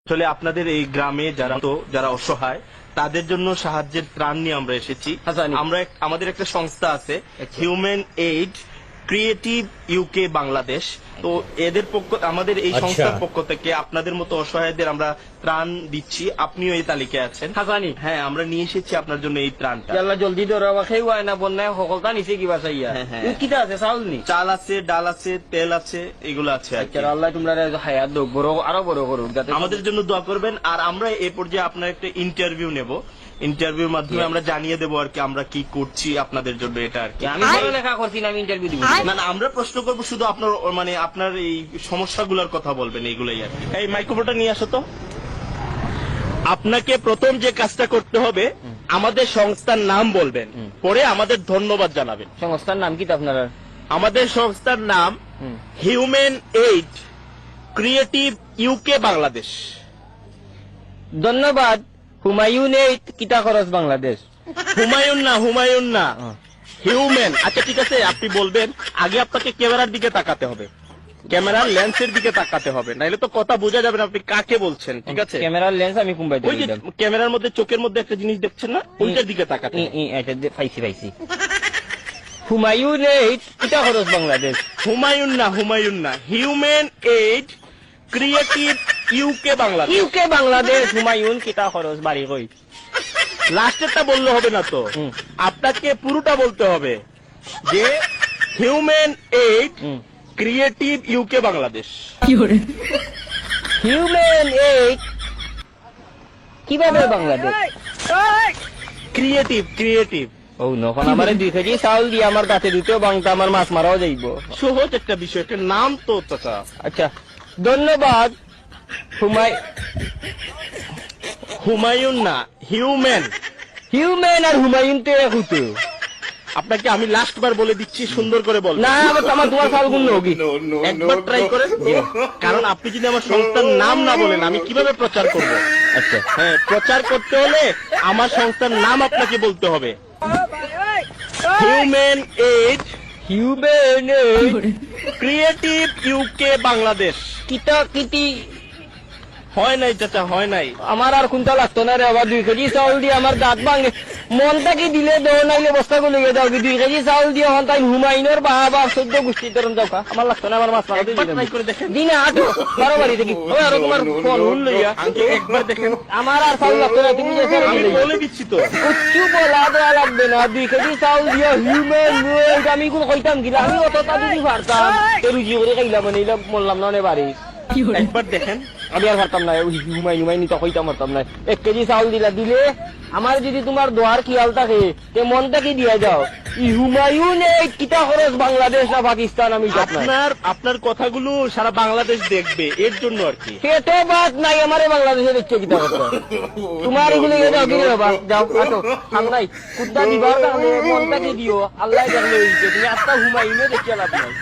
আসলে আপনাদের এই গ্রামে যারা অসহায় তাদের জন্য সাহায্যের ত্রাণ নিয়ে আমরা এসেছি। আমরা আমাদের একটা সংস্থা আছে, human aid creative UK Bangladesh. তো এদের আমাদের এই সংস্থার পক্ষ থেকে আপনাদের মতো অসহায়দের আমরা ত্রাণ দিচ্ছি। আপনিও এই তালিকায় আছেন। হ্যাঁ, আমরা নিয়ে এসেছি আপনার জন্য এই ত্রাণটা। জলদি ধরা খেয়ে না বন্যায় সকলটা নিচে কিবা চাইয়া কিটা আছে চাউল নি চাল আছে, ডাল আছে, তেল আছে, এগুলো আছে। আল্লাহ তোমরা হায়াত দোক বড় আরো বড় করুক, যাতে আমাদের জন্য দোয়া করবেন। আর আমরা এই পর্যায়ে আপনার একটা ইন্টারভিউ নেব। ইন্টারভিউর মাধ্যমে আমরা জানিয়ে দেবো আর কি আমরা কি করছি আপনাদের জন্য। এটা আর কি আমি লেখা করছি না, আমি ইন্টারভিউ দিব না। আমরা প্রশ্ন করবো শুধু আপনার মানে আপনার এই সমস্যাগুলোর কথা বলবেন, এইগুলাই আর কি। এই মাইক্রোফোনটা নিয়ে আসো তো। আপনাকে প্রথম যে কাজটা করতে হবে, আমাদের সংস্থার নাম বলবেন, পরে আমাদের ধন্যবাদ জানাবেন। সংস্থার নাম কি আপনারা? আমাদের সংস্থার নাম human aid creative UK Bangladesh. ধন্যবাদ। হুমায়ুন এইড কিটা খরচ বাংলাদেশ। হুমায়ুন না, হিউম্যান। আচ্ছা ঠিক আছে, আপনি বলবেন। আগে আপনাকে ক্যামেরার দিকে তাকাতে হবে, ক্যামেরার লেন্সের দিকে তাকাতে হবে, নাইলে তো কথা বোঝা যাবে না আপনি কাকে বলছেন। ঠিক আছে, ক্যামেরার লেন্স আমি কুম্বাই ওই যে ক্যামেরার মধ্যে চোখের মধ্যে একটা জিনিস দেখছেন না, ওইটার দিকে তাকাতে হবে। পাইছি হুমায়ুন এইড কিটা খরচ বাংলাদেশ। হুমায়ুন না, human aid creative UK Bangladesh. UK Bangladesh Humayun কিটা খরচ বাড়ি কই। লাস্টেরটা বললে হবে না তো, আপনাকে পুরোটা বলতে হবে যে human aid creative UK Bangladesh. Human aid কিভাবে বাংলাদেশ ক্রিয়েটিভ। ও নখন আমার 2 কেজি চাউল দিয়ে আমার গাছে দিতেও বাংটা আমার মাছ মারাও যাইব। সহজ একটা বিষয়, একটা নাম তো চাচা। আচ্ছা ধন্যবাদ। হুমায়ুন না, হিউম্যান আর হুমায়ুন তো এক হতো। আপনাকে আমি লাস্ট বার বলে দিচ্ছি, সুন্দর করে বল না। আমার তোমার চাউল গুণ হোগি একবার ট্রাই করেন, কারণ আপনি যদি আমার সংস্থার নাম না বলেন আমি কিভাবে প্রচার করব। আচ্ছা হ্যাঁ, প্রচার করতে হলে আমার সংস্থার নাম আপনাকে বলতে হবে। Human aid creative UK Bangladesh. কিটা কিটি হয় নাই চাচা, হয় নাই। আমার আর কোনটা লাগতো না রে। আবার 2 কেজি চাউল দিয়ে আমার দাঁত ভাঙে। মনটা কি দিলে দেও নাইলে বস্তা গুলো দাও। 2 কেজি চাউল দিয়ে হন তাই হুমায়ুনের বাবা 14 গোষ্ঠী ধরুন যাও। আমার লাগতো না, আমার মাছ মারাতে দিনে আটো বারো বাড়ি দেখি আর তোমার ফোন হুল লইয়া একবার দেখেন। আমার আর চাউল লাগতো না, তুমি আমি বলে দিচ্ছি তো। কিচ্ছু বলা দেওয়া লাগবে না। 2 কেজি চাউল দিয়ে হিউম্যান আমি গুলো কইতাম গিলা। আমি অতটা যদি পারতাম রুজি করে খাইলাম, মানে বললাম না বাড়ি। একবার দেখেন। আমি আর পারতাম না, হুমায়ুন তো কইতাম পারতাম না। 1 কেজি চাউল দিলে আমার যদি তোমার দোয়ার খেয়াল থাকে তে মনটা কি দিয়া যাও। হুমায়ুন এই কিটা খরচ বাংলাদেশ না পাকিস্তান আমি আপনার কথাগুলো সারা বাংলাদেশ দেখবে, এর জন্য আর কি। পেটে বাদ নাই আমারে বাংলাদেশের ইচ্ছে কিটা করতে। তোমার এগুলো যাও কি বাবা, যাও আটো সামনাই কুত্তা দিবার মনটা কি দিও। আল্লাহ দেখলে তুমি আত্মা হুমায়ুনে দেখিয়া লাভ নাই।